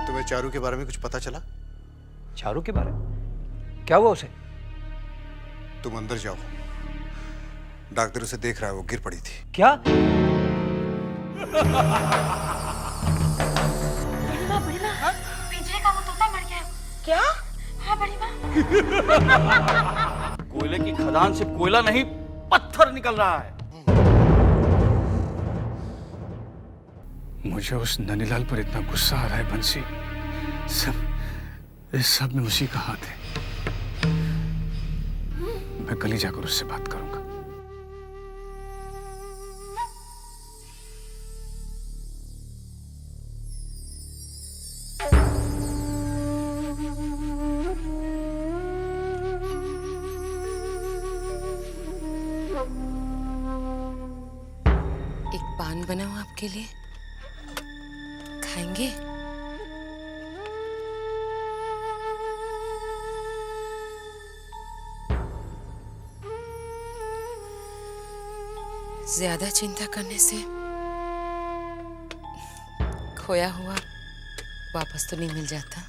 तुम्हें चारू के बारे में कुछ पता चला? चारू के बारे में? क्या हुआ उसे? तुम अंदर जाओ, डॉक्टर उसे देख रहा है, वो गिर पड़ी थी। क्या? बड़ी माँ, पिंजरे का वो तोता मर गया। क्या? हाँ बड़ी माँ। कोयले की खदान से कोयला नहीं, पत्थर निकल रहा है। मुझे उस ननीलाल पर इतना गुस्सा आ रहा है बंसी, इस सब में उसी का हाथ है। मैं कल ही जाकर उससे बात करूंगा। एक पान बनाऊं आपके लिए, खाएंगे? ज्यादा चिंता करने से खोया हुआ वापस तो नहीं मिल जाता।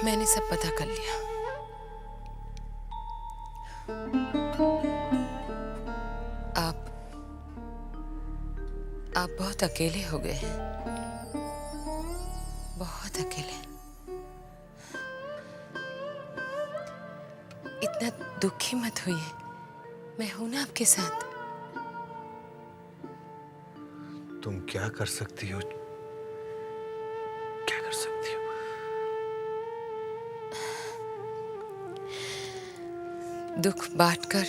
मैंने सब पता कर लिया। आप बहुत अकेले हो गए हैं, बहुत अकेले। इतना दुखी मत होइए, मैं हूं ना आपके साथ। तुम क्या कर सकती हो? क्या कर सकती हो? दुख बांटकर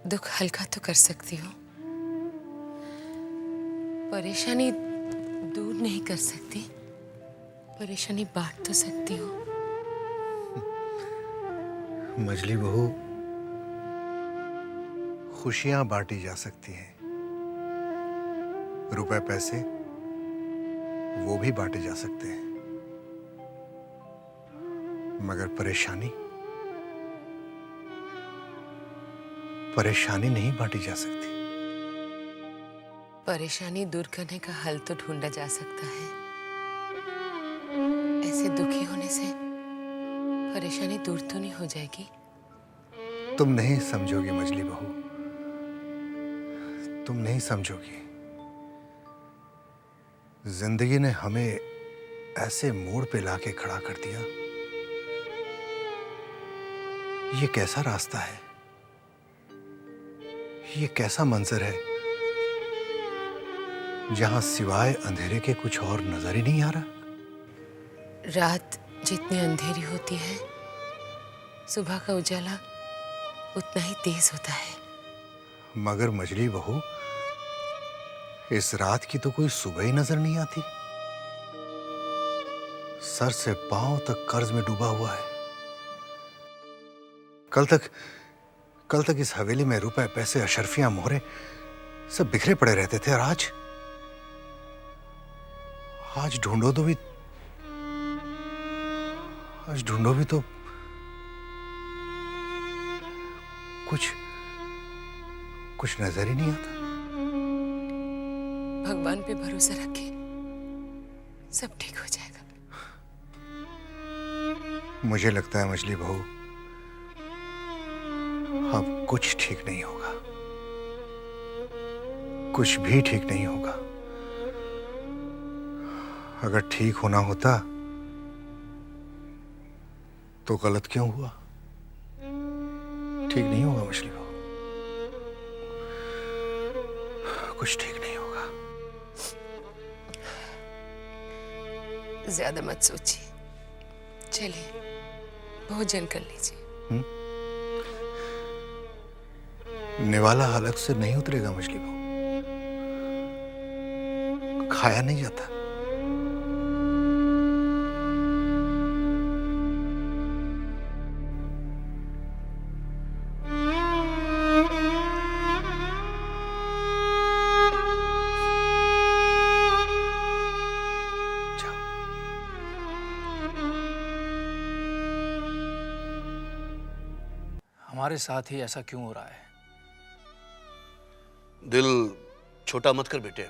दुख हल्का तो कर सकती हूँ, परेशानी दूर नहीं कर सकती, परेशानी बांट तो सकती हूँ। मजली बहू, खुशियां बांटी जा सकती हैं, रुपए पैसे वो भी बांटे जा सकते हैं, मगर परेशानी नहीं बांटी जा सकती। परेशानी दूर करने का हल तो ढूंढा जा सकता है। ऐसे दुखी होने से परेशानी दूर तो नहीं हो जाएगी। तुम नहीं समझोगी मजली बहू, तुम नहीं समझोगी। जिंदगी ने हमें ऐसे मोड़ पे लाके खड़ा कर दिया। ये कैसा रास्ता है, ये कैसा मंजर है जहां सिवाय अंधेरे के कुछ और नजर ही नहीं आ रहा। रात जितनी अंधेरी होती है, सुबह का उजाला उतना ही तेज होता है। मगर मजली बहू, इस रात की तो कोई सुबह ही नजर नहीं आती। सर से पांव तक कर्ज में डूबा हुआ है। कल तक इस हवेली में रुपए पैसे अशर्फियां मोहरे सब बिखरे पड़े रहते थे, और आज ढूंढो भी तो कुछ नजर ही नहीं आता। भगवान पे भरोसा रखें, सब ठीक हो जाएगा। मुझे लगता है मछली बहू, अब कुछ ठीक नहीं होगा, कुछ भी ठीक नहीं होगा। अगर ठीक होना होता तो गलत क्यों हुआ? ठीक नहीं होगा मछली बहू, कुछ ठीक नहीं होगा। ज्यादा मत सोचिए, चलिए भोजन कर लीजिए। निवाला हलक से नहीं उतरेगा मछली बहू, खाया नहीं जाता। हमारे साथ ही ऐसा क्यों हो रहा है? दिल छोटा मत कर बेटे।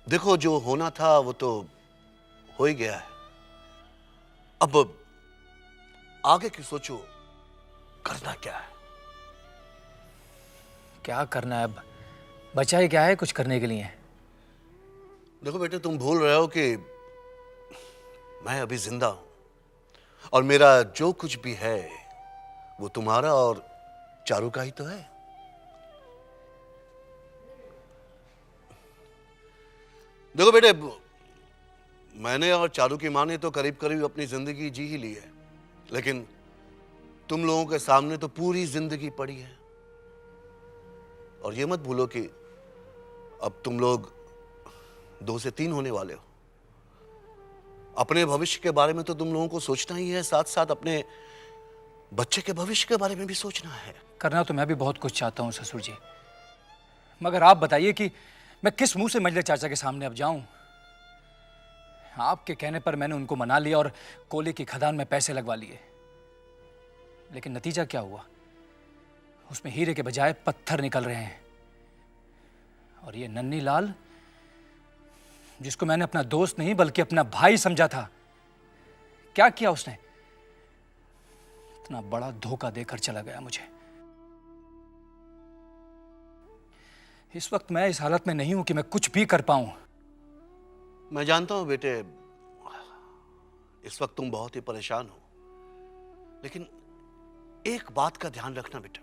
देखो जो होना था वो तो हो ही गया है। अब आगे की सोचो, करना क्या है। क्या करना है अब? बचा ही क्या है कुछ करने के लिए? देखो बेटे, तुम भूल रहे हो कि मैं अभी जिंदा हूं और मेरा जो कुछ भी है वो तुम्हारा और चारू का ही तो है। देखो बेटे, मैंने और चारू की माँ ने तो करीब करीब अपनी जिंदगी जी ही ली है, लेकिन तुम लोगों के सामने तो पूरी जिंदगी पड़ी है। और ये मत भूलो कि अब तुम लोग 2 से 3 होने वाले हो। अपने भविष्य के बारे में तो तुम लोगों को सोचना ही है, साथ साथ अपने बच्चे के भविष्य के बारे में भी सोचना है। करना तो मैं भी बहुत कुछ चाहता हूँ ससुर जी, मगर आप बताइए कि मैं किस मुंह से मंजले चाचा के सामने अब जाऊं? आपके कहने पर मैंने उनको मना लिया और कोयले की खदान में पैसे लगवा लिए, लेकिन नतीजा क्या हुआ? उसमें हीरे के बजाय पत्थर निकल रहे हैं। और ये नन्ही लाल, जिसको मैंने अपना दोस्त नहीं बल्कि अपना भाई समझा था, क्या किया उसने? इतना बड़ा धोखा देकर चला गया मुझे। इस वक्त मैं इस हालत में नहीं हूं कि मैं कुछ भी कर पाऊं। मैं जानता हूं बेटे, इस वक्त तुम बहुत ही परेशान हो, लेकिन एक बात का ध्यान रखना बेटा,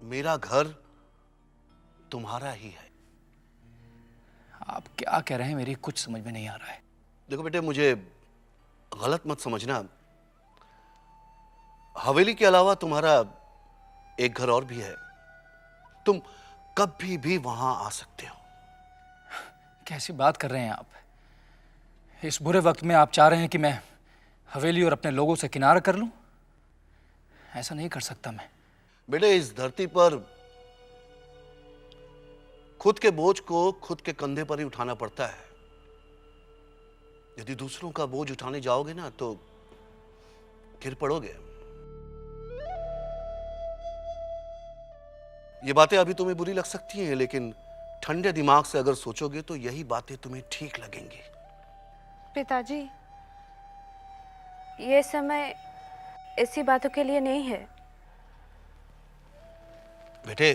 मेरा घर तुम्हारा ही है। आप क्या कह रहे हैं? मेरी कुछ समझ में नहीं आ रहा है। देखो बेटे, मुझे गलत मत समझना, हवेली के अलावा तुम्हारा एक घर और भी है। तुम कभी भी वहां आ सकते हो। कैसी बात कर रहे हैं आप? इस बुरे वक्त में आप चाह रहे हैं कि मैं हवेली और अपने लोगों से किनारा कर लूं? ऐसा नहीं कर सकता मैं। बेटे, इस धरती पर खुद के बोझ को खुद के कंधे पर ही उठाना पड़ता है। यदि दूसरों का बोझ उठाने जाओगे ना तो गिर पड़ोगे। ये बातें अभी तुम्हें बुरी लग सकती हैं, लेकिन ठंडे दिमाग से अगर सोचोगे तो यही बातें तुम्हें ठीक लगेंगी। पिताजी, ये समय ऐसी बातों के लिए नहीं है। बेटे,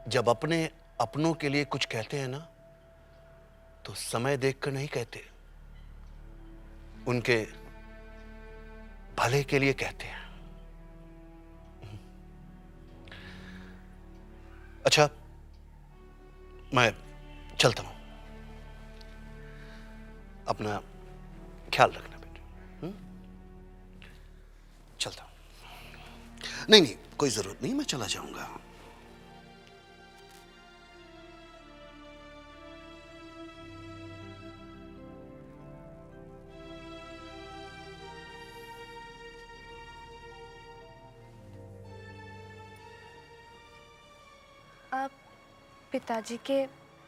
जब अपने अपनों के लिए कुछ कहते हैं ना तो समय देखकर नहीं कहते, उनके भले के लिए कहते हैं। अच्छा, मैं चलता हूं। अपना ख्याल रखना बेटे। चलता हूं। नहीं नहीं, कोई जरूरत नहीं, मैं चला जाऊंगा। आप पिताजी के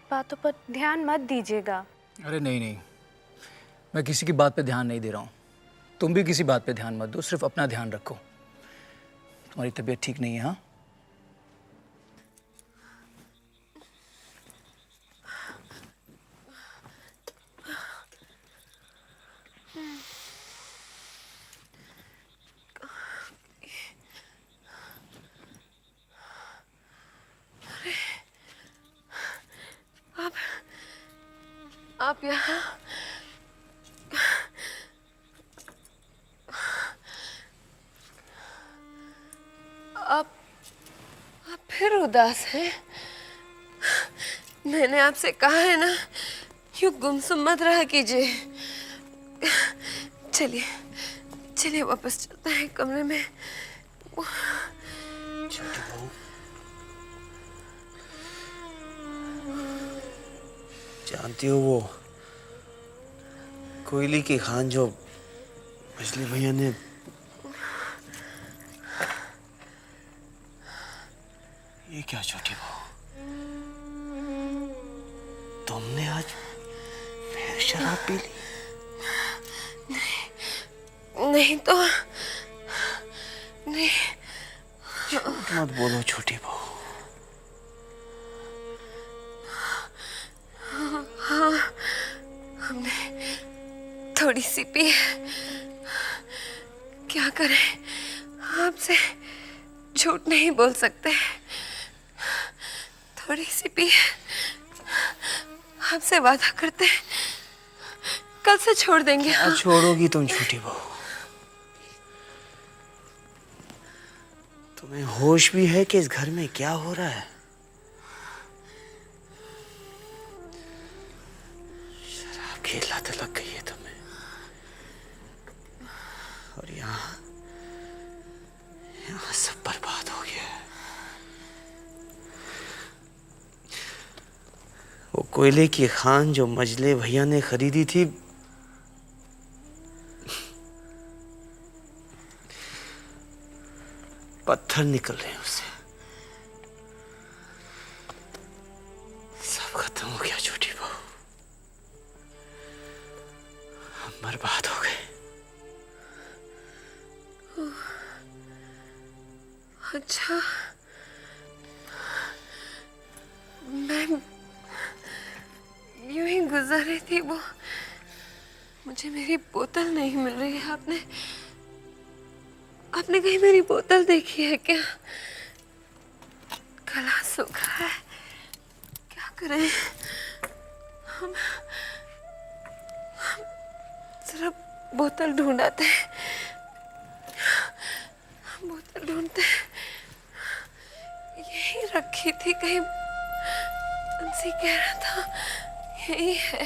बातों पर ध्यान मत दीजिएगा। अरे नहीं नहीं, मैं किसी की बात पे ध्यान नहीं दे रहा हूं। तुम भी किसी बात पे ध्यान मत दो, सिर्फ अपना ध्यान रखो। तुम्हारी तबीयत ठीक नहीं है? हाँ, आप यहाँ? आप फिर उदास हैं? मैंने आपसे कहा है ना, यूं गुमसुम मत रहा कीजिए। चलिए चलिए, वापस चलते हैं कमरे में। छोटी बहू, जानती हो वो कोयली की खान जो बिजली भैया ने ये क्या छोटी बहू, तुमने आज फिर शराब पी ली? नहीं तो नहीं। झूठ मत बोलो छोटी बहू। थोड़ी सी पी। क्या करें, आपसे झूठ नहीं बोल सकते। थोड़ी सी पी। आपसे वादा करते हैं, कल से छोड़ देंगे। क्या छोड़ोगी तुम झूठी बहू? तुम्हें होश भी है कि इस घर में क्या हो रहा है? शराब की लत लग गई है तुम्हें, और यहाँ सब बर्बाद हो गया है। वो कोयले की खान जो मजले भैया ने खरीदी थी, पत्थर निकल रहे हैं उससे। सब खत्म हो गया झूठी बहू, हम बर्बाद हो गए। अच्छा, मैं यूं ही गुजर रही थी, वो मुझे मेरी बोतल नहीं मिल रही है। आपने कहीं मेरी बोतल देखी है क्या? गला सूख रहा है, क्या करें? हम जरा बोतल ढूंढाते हैं। बोतल ढूंढते हैं, यही रखी थी कहीं। बंसी कह रहा था यही है।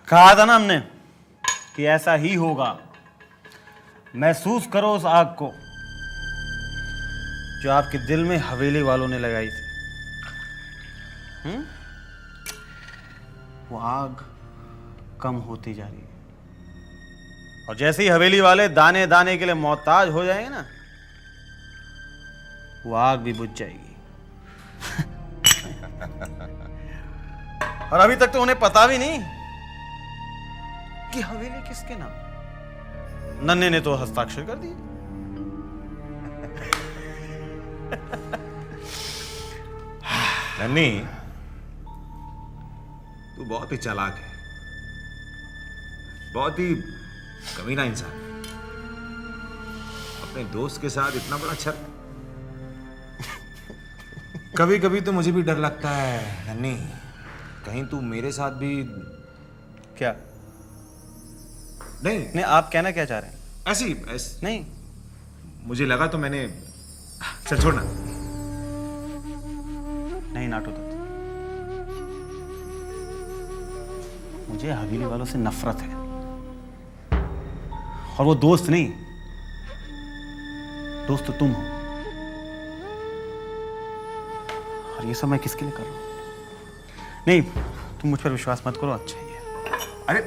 कहा था ना हमने कि ऐसा ही होगा। महसूस करो उस आग को जो आपके दिल में हवेली वालों ने लगाई थी। वो आग कम होती जा रही है, और जैसे ही हवेली वाले दाने दाने के लिए मोहताज हो जाएंगे ना, वो आग भी बुझ जाएगी। और अभी तक तो उन्हें पता भी नहीं कि हवेली किसके नाम। नन्हे ने तो हस्ताक्षर कर दिए। नन्ही, तू बहुत ही चालाक है, बहुत ही कमीना इंसान है। अपने दोस्त के साथ इतना बड़ा छल। कभी कभी तो मुझे भी डर लगता है नन्ही, कहीं तू मेरे साथ भी। क्या? नहीं नहीं, आप कहना क्या चाह रहे हैं? ऐसी नहीं, मुझे लगा तो मैंने। चल छोड़ना। नहीं नाटू दत्त, मुझे हवेली वालों से नफरत है, और वो दोस्त नहीं, दोस्त तो तुम हो। और ये सब मैं किसके लिए कर रहा हूं? नहीं, तुम मुझ पर विश्वास मत करो, अच्छा ही है। अरे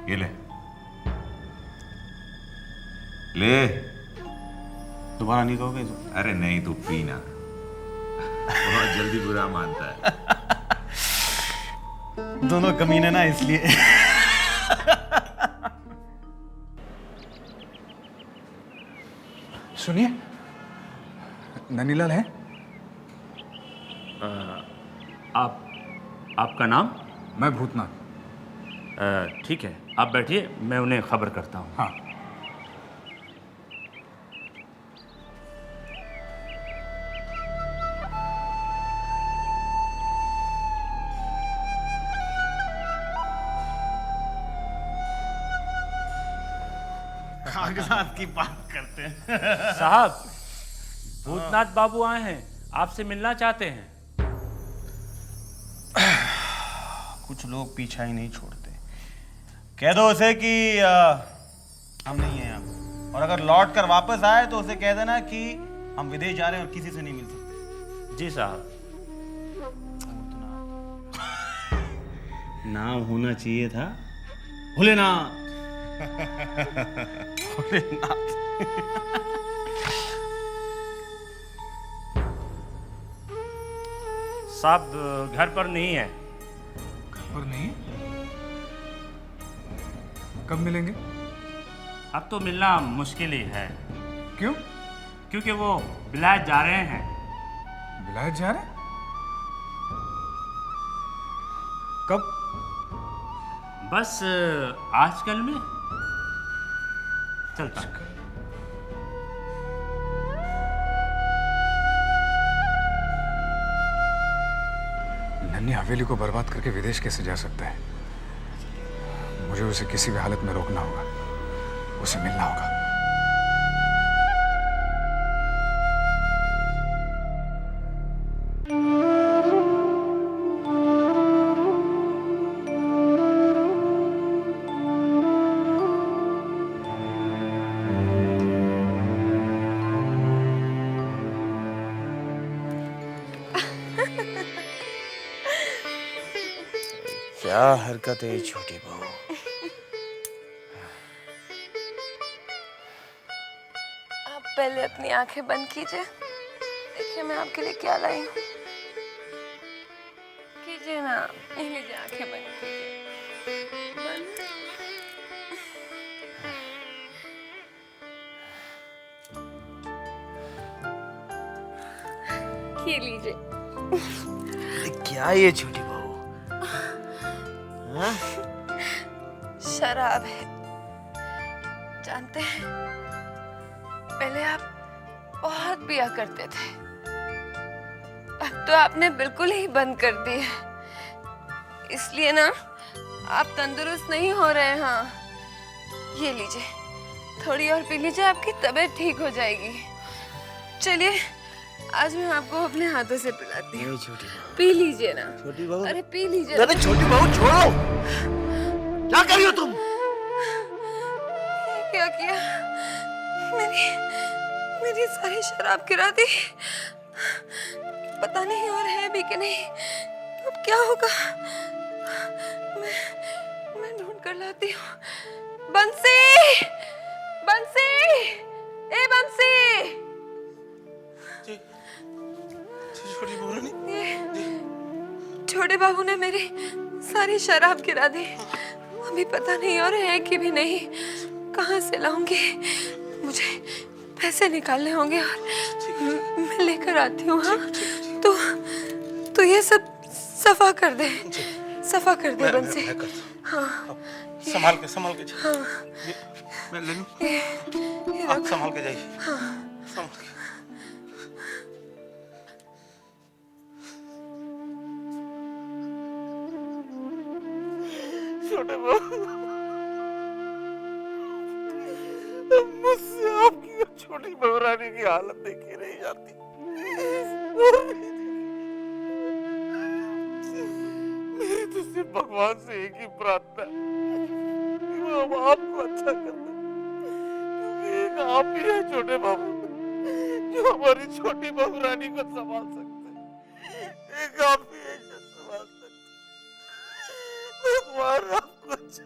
ये ले ले। दोबारा नहीं कहोगे तो? अरे नहीं, तू पीना। बहुत जल्दी बुरा मानता है। दोनों कमीने ना, इसलिए। सुनिए, ननीलाल है? आपका नाम? मैं भूतनाथ। ठीक है, आप बैठिए, मैं उन्हें खबर करता हूँ। हाँ। कागजात की बात करते हैं। साहब, भूतनाथ बाबू आए हैं, आपसे मिलना चाहते हैं। कुछ लोग पीछा ही नहीं छोड़ते। कह दो उसे कि हम नहीं हैं यहाँ, और अगर लौट कर वापस आए तो उसे कह देना कि हम विदेश जा रहे हैं और किसी से नहीं मिल सकते। जी साहब। नाम होना चाहिए था भोलेनाथ। भोलेनाथ। साहब घर पर नहीं है। और नहीं? कब मिलेंगे? अब तो मिलना मुश्किल ही है। क्यों? क्योंकि वो विलायत जा रहे हैं। विलायत जा रहे? कब? बस आजकल में चलता है। नन्ही हवेली को बर्बाद करके विदेश कैसे जा सकता है? मुझे उसे किसी भी हालत में रोकना होगा, उसे मिलना होगा। क्या हरकत है छोटी बहू। आप पहले अपनी आंखें बंद कीजिए। देखिए मैं आपके लिए क्या लाई हूँ। कीजिए ना, ये लीजिए, आंखें बंद कीजिए। बंद। ये लीजिए। क्या ये छोटी बहू? हाँ? शराब है। जानते हैं, पहले आप बहुत पिया करते थे, अब तो आपने बिल्कुल ही बंद कर दी है। इसलिए ना आप तंदुरुस्त नहीं हो रहे हैं। हाँ, ये लीजिए, थोड़ी और पी लीजिए, आपकी तबीयत ठीक हो जाएगी। चलिए, आज मैं आपको अपने हाथों से पिलाती हूँ। पी लीजिए ना। छोटी बहू, अरे पी लीजिए। अरे छोटी बहू छोड़ो, क्या कर रही हो तुम? क्या किया? मेरी सारी शराब गिरा दी। पता नहीं और है भी कि नहीं। अब क्या होगा? मैं ढूंढ कर लाती हूँ। बंसी, बंसी, ए बंसी। छोटे बाबू ने मेरी सारी शराब गिरा दी। अभी पता नहीं और है कि भी नहीं। कहाँ से लाऊंगी? मुझे पैसे निकालने होंगे और मैं लेकर आती हूँ। हाँ, तो ये सब सफा कर दे, सफा कर दे बंसी। हाँ, संभाल के हाँ, मैं ले लूं। ये आप रख। संभाल के जाइए। हाँ, संभाल के। छोटे बाबू, मुझसे आपकी छोटी बहुरानी की हालत देखी नहीं जाती। मेरी तो सिर्फ भगवान से एक ही प्रार्थना है कि वो अब आपको अच्छा कर दे, क्योंकि एक आप ही है छोटे बाबू जो हमारी छोटी बहुरानी को संभाल सकते हैं। एक आप ही है जो संभाल सकते हैं। भगवान आपको अच्छा